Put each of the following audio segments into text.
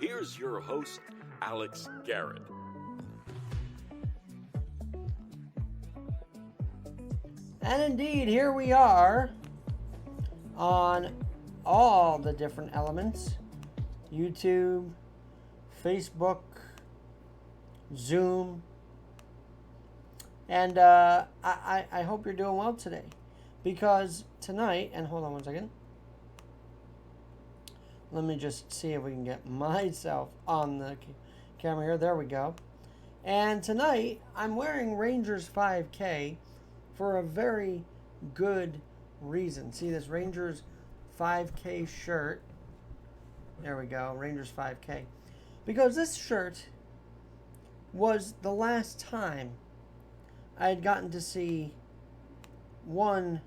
here's your host, Alex Garrett. And indeed, here we are on all the different elements: YouTube, Facebook, Zoom. And I hope you're doing well today. Because tonight, and hold on one second. Let me just see if we can get myself on the camera here. There we go. And tonight, I'm wearing Rangers 5K for a very good reason. See this Rangers 5K shirt. There we go, Rangers 5K. Because this shirt was the last time I had gotten to see one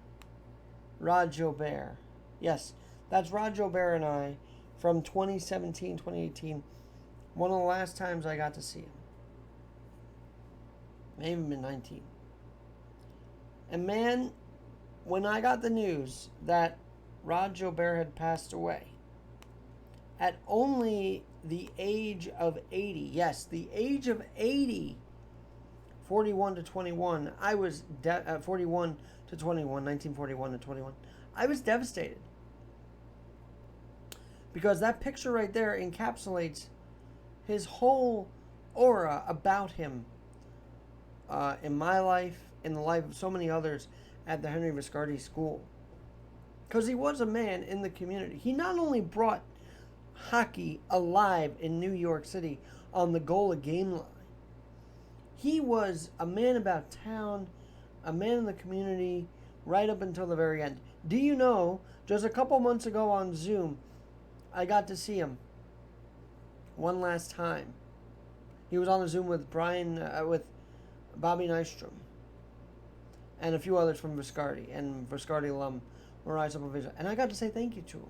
Rod Gilbert. Yes, that's Rod Gilbert and I from 2017, 2018. One of the last times I got to see him. May have been 19. And man, when I got the news that Rod Gilbert had passed away at only the age of 80, yes, the age of 80, 41 to 21, I was 41 to 21, 1941 to 21, I was devastated. Because that picture right there encapsulates his whole aura about him in my life, in the life of so many others at the Henry Viscardi School. Because he was a man in the community. He not only brought hockey alive in New York City on the goal of game line, he was a man about town, a man in the community, right up until the very end. Do you know, just a couple months ago on Zoom, I got to see him one last time. He was on the Zoom with with Bobby Nystrom and a few others from Viscardi, and Viscardi alum Rise Up of Vision. And I got to say thank you to him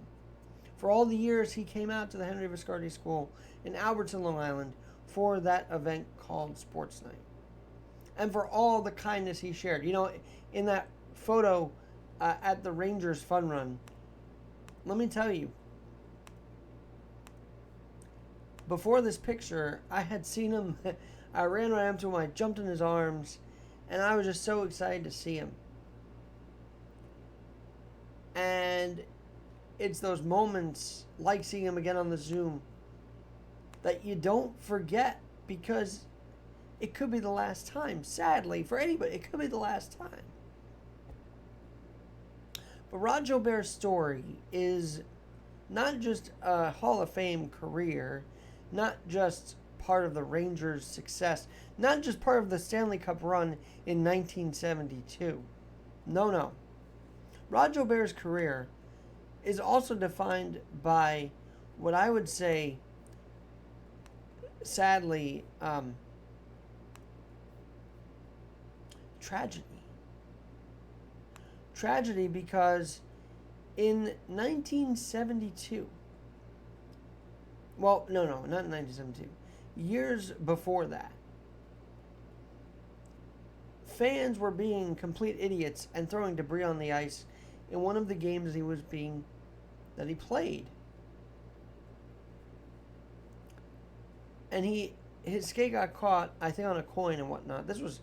for all the years he came out to the Henry Viscardi School in Albertson, Long Island for that event called Sports Night. And for all the kindness he shared. You know, in that photo at the Rangers Fun Run, let me tell you, before this picture, I had seen him. I ran right up to him, I jumped in his arms, and I was just so excited to see him. And it's those moments, like seeing him again on the Zoom, that you don't forget, because it could be the last time. Sadly, for anybody, it could be the last time. But Rod Gilbert's story is not just a Hall of Fame career, not just part of the Rangers' success, not just part of the Stanley Cup run in 1972. No. Rod Gilbert's career is also defined by what I would say, sadly, tragedy. Tragedy because in 1972, well, no, not in 1972, years before that, fans were being complete idiots and throwing debris on the ice in one of the games that he played. And his skate got caught, I think, on a coin and whatnot. This was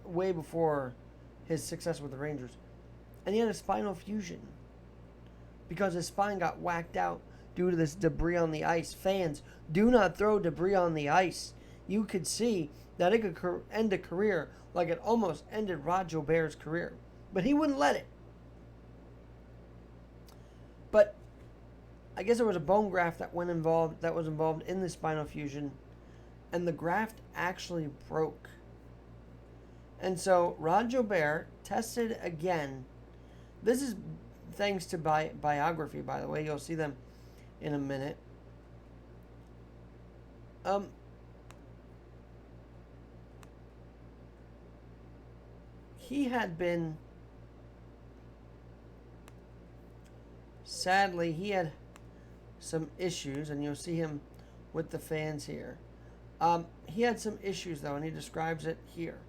way before his success with the Rangers. And he had a spinal fusion because his spine got whacked out due to this debris on the ice. Fans, do not throw debris on the ice. You could see that it could end a career like it almost ended Rod Gilbert's career. But he wouldn't let it. But I guess there was a bone graft that was involved in the spinal fusion, and the graft actually broke. And so Rod Gilbert tested again. This is thanks to biography, by the way. You'll see them in a minute. He had been, sadly, he had some issues, and you'll see him with the fans here. He had some issues, though, and he describes it here.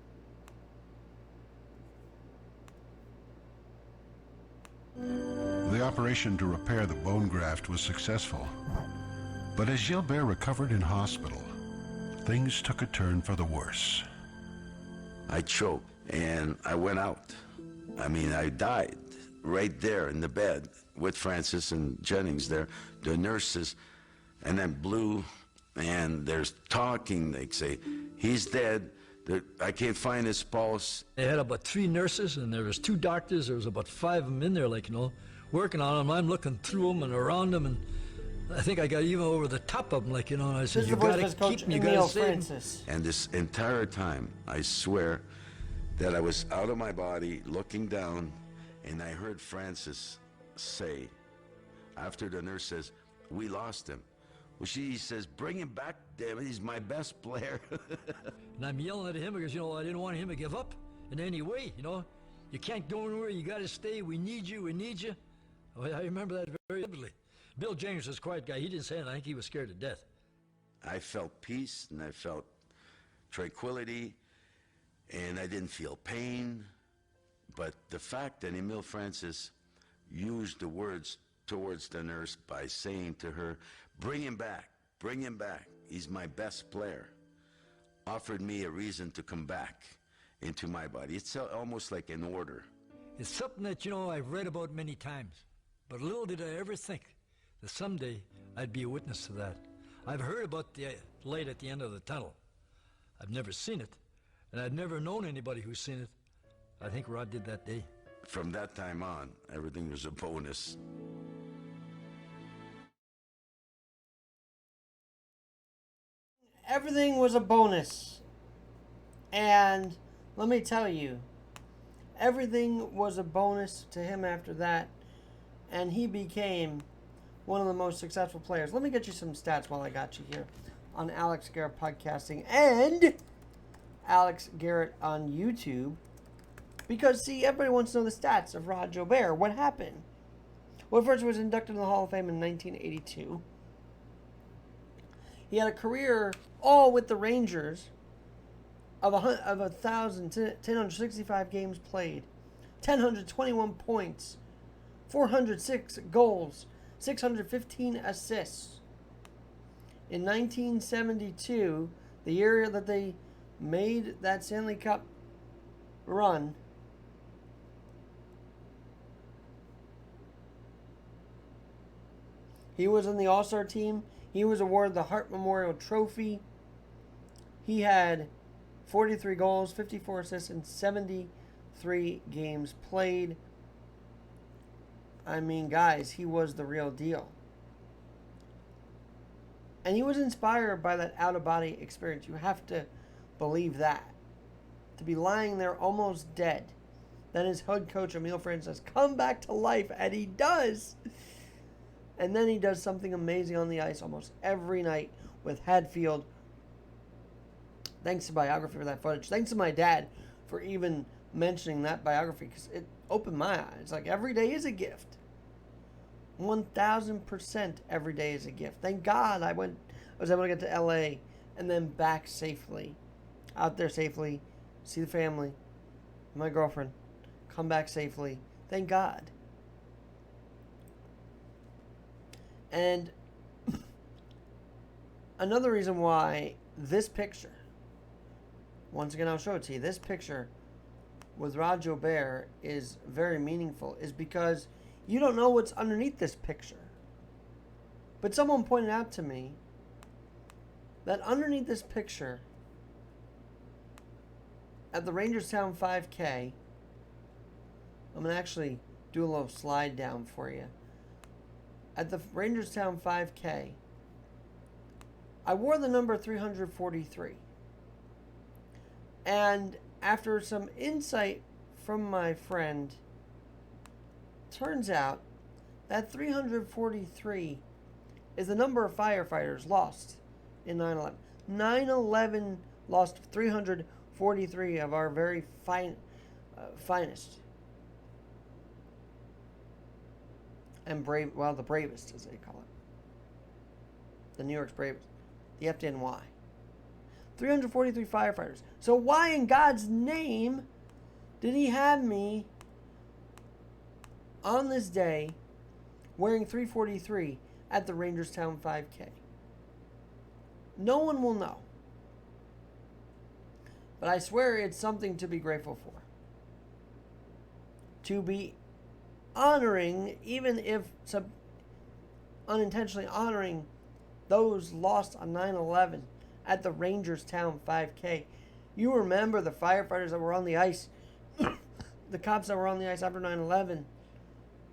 The operation to repair the bone graft was successful, But as Gilbert recovered in hospital, things took a turn for the worse. I choked and I went out. I mean, I died right there in the bed with Francis and Jennings there, the nurses, and then blew, and there's talking. They say, he's dead. I can't find his pulse. They had about 3 nurses, and there was 2 doctors. There was about 5 of them in there, working on him. I'm looking through them and around them, and I think I got even over the top of them, and I said, you got to keep him, you got to save him. And this entire time, I swear that I was out of my body, looking down, and I heard Francis say, after the nurse says, we lost him. Well, she says, bring him back, damn it, he's my best player. And I'm yelling at him because, I didn't want him to give up in any way, You can't go anywhere, you got to stay, we need you, we need you. I remember that very vividly. Bill James was a quiet guy, he didn't say anything, I think he was scared to death. I felt peace, and I felt tranquility, and I didn't feel pain. But the fact that Emile Francis used the words towards the nurse by saying to her, bring him back, he's my best player, offered me a reason to come back into my body. It's almost like an order. It's something that, I've read about many times, but little did I ever think that someday I'd be a witness to that. I've heard about the light at the end of the tunnel. I've never seen it, and I've never known anybody who's seen it. I think Rod did that day. From that time on, everything was a bonus. Everything was a bonus. And let me tell you, everything was a bonus to him after that. And he became one of the most successful players. Let me get you some stats while I got you here on Alex Garrett Podcasting and Alex Garrett on YouTube. Because, see, everybody wants to know the stats of Rod Gilbert. What happened? Well, first he was inducted in the Hall of Fame in 1982. He had a career, all with the Rangers, of 1,065 games played, 1,021 points, 406 goals, 615 assists. In 1972, the year that they made that Stanley Cup run, he was in the All-Star team. He was awarded the Hart Memorial Trophy. He had 43 goals, 54 assists, and 73 games played. I mean, guys, he was the real deal. And he was inspired by that out-of-body experience. You have to believe that. To be lying there almost dead. Then his head coach, Emile Francis, come back to life, and he does. And then he does something amazing on the ice almost every night with Hadfield. Thanks to biography for that footage. Thanks to my dad for even mentioning that biography, because it opened my eyes. Like, every day is a gift. 1,000% every day is a gift. Thank God I was able to get to LA and then back safely. Out there safely. See the family. My girlfriend. Come back safely. Thank God. And another reason why this picture, once again I'll show it to you, this picture with Rod Gilbert is very meaningful, is because you don't know what's underneath this picture. But someone pointed out to me that underneath this picture, at the Rangerstown 5K, I'm going to actually do a little slide down for you. At the Rangerstown 5K, I wore the number 343. And after some insight from my friend, turns out that 343 is the number of firefighters lost in 9/11. 9/11 lost 343 of our very finest. And the bravest, as they call it. The New York's bravest. The FDNY. 343 firefighters. So why in God's name did he have me on this day wearing 343 at the Rangerstown 5K? No one will know. But I swear it's something to be grateful for. To be honoring, even if unintentionally honoring those lost on 9/11 at the Rangerstown 5K. You remember the firefighters that were on the ice, the cops that were on the ice after 9/11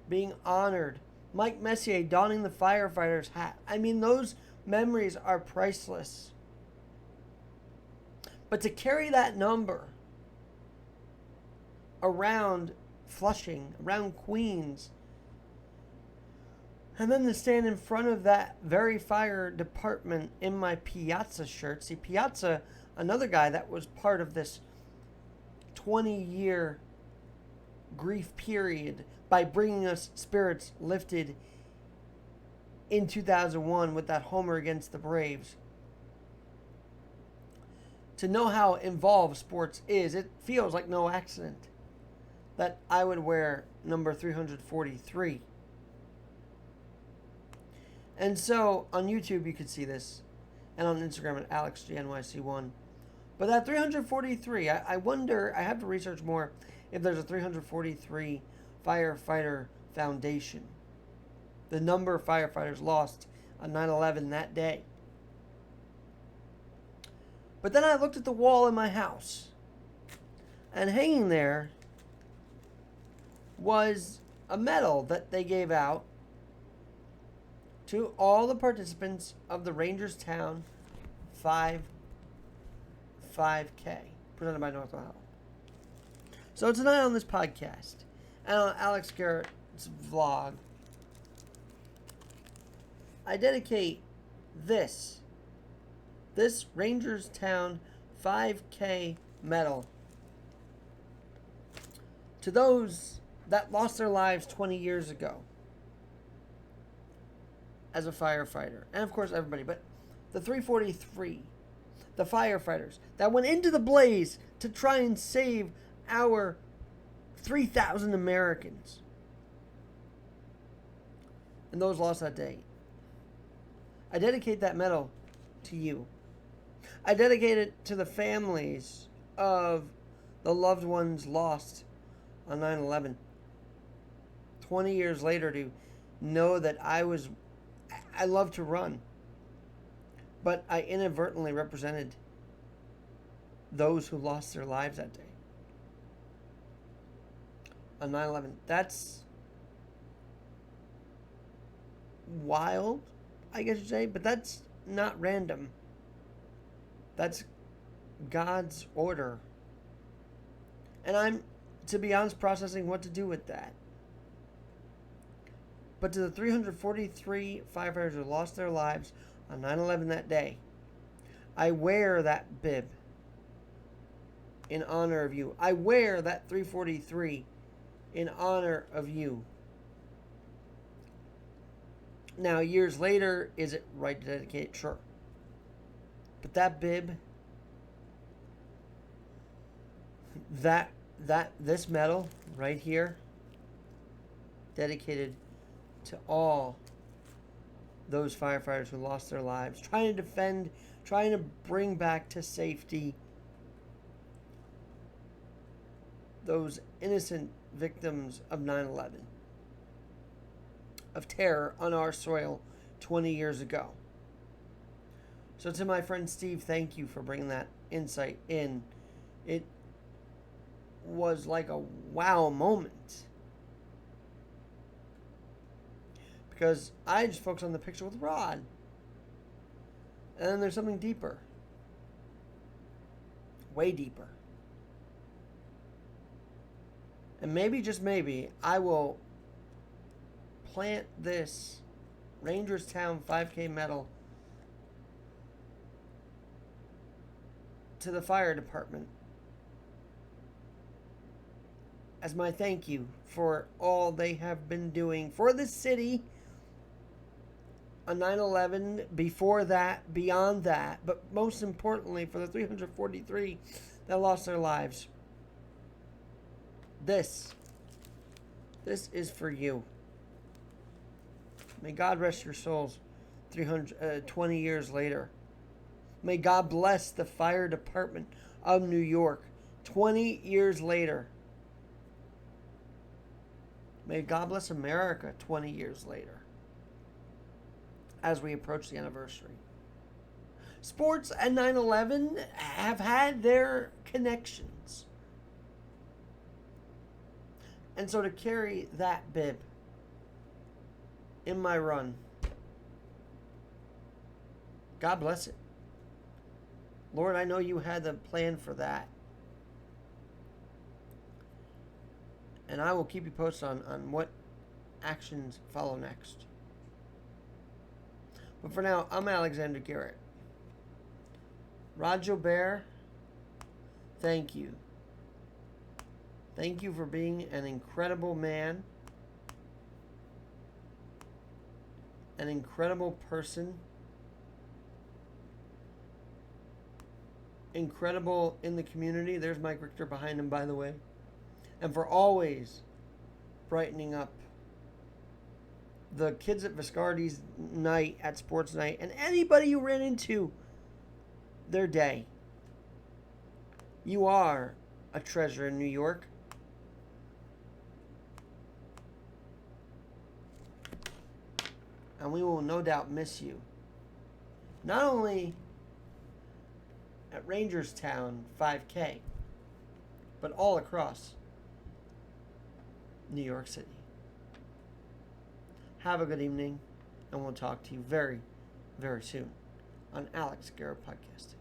being honored. Mike Messier donning the firefighter's hat. I mean, those memories are priceless. But to carry that number around Flushing, around Queens, and then to stand in front of that very fire department in my Piazza shirt. See, Piazza, another guy that was part of this 20-year grief period by bringing us spirits lifted in 2001 with that homer against the Braves. To know how involved sports is, it feels like no accident that I would wear number 343. And so on YouTube you could see this, and on Instagram at AlexGNYC1. But that 343, I wonder, I have to research more if there's a 343 firefighter foundation. The number of firefighters lost on 9/11 that day. But then I looked at the wall in my house, and hanging there was a medal that they gave out to all the participants of the Rangerstown 5K, presented by North Ohio. So tonight on this podcast, and on Alex Garrett's vlog, I dedicate this Rangerstown 5K medal to those that lost their lives 20 years ago as a firefighter. And of course everybody, but the 343, the firefighters that went into the blaze to try and save our 3,000 Americans. And those lost that day. I dedicate that medal to you. I dedicate it to the families of the loved ones lost on 9/11. 20 years later, to know that I love to run, but I inadvertently represented those who lost their lives that day on 9/11. That's wild, I guess you'd say, but that's not random. That's God's order. And I'm, to be honest, processing what to do with that. But to the 343 firefighters who lost their lives on 9/11 that day, I wear that bib in honor of you. I wear that 343 in honor of you. Now, years later, is it right to dedicate? Sure. But that bib, this medal right here, dedicated to all those firefighters who lost their lives, trying to defend, trying to bring back to safety those innocent victims of 9/11, of terror on our soil 20 years ago. So to my friend Steve, thank you for bringing that insight in. It was like a wow moment. Because I just focus on the picture with Rod. And then there's something deeper. Way deeper. And maybe, just maybe, I will plant this Rangerstown 5K medal to the fire department as my thank you for all they have been doing for the city on 9/11, before that, beyond that, but most importantly for the 343 that lost their lives. This is for you. May God rest your souls 20 years later. May God bless the fire department of New York 20 years later. May God bless America 20 years later as we approach the anniversary. Sports and 9/11 have had their connections. And so to carry that bib in my run, God bless it. Lord, I know you had the plan for that. And I will keep you posted on what actions follow next. But for now, I'm Alexander Garrett. Rod Gilbert, thank you. Thank you for being an incredible man, an incredible person, incredible in the community. There's Mike Richter behind him, by the way. And for always brightening up the kids at Viscardi's night, at sports night, and anybody you ran into their day. You are a treasure in New York. And we will no doubt miss you. Not only at Rangerstown 5K, but all across New York City. Have a good evening, and we'll talk to you very, very soon on Alex Garrett Podcast.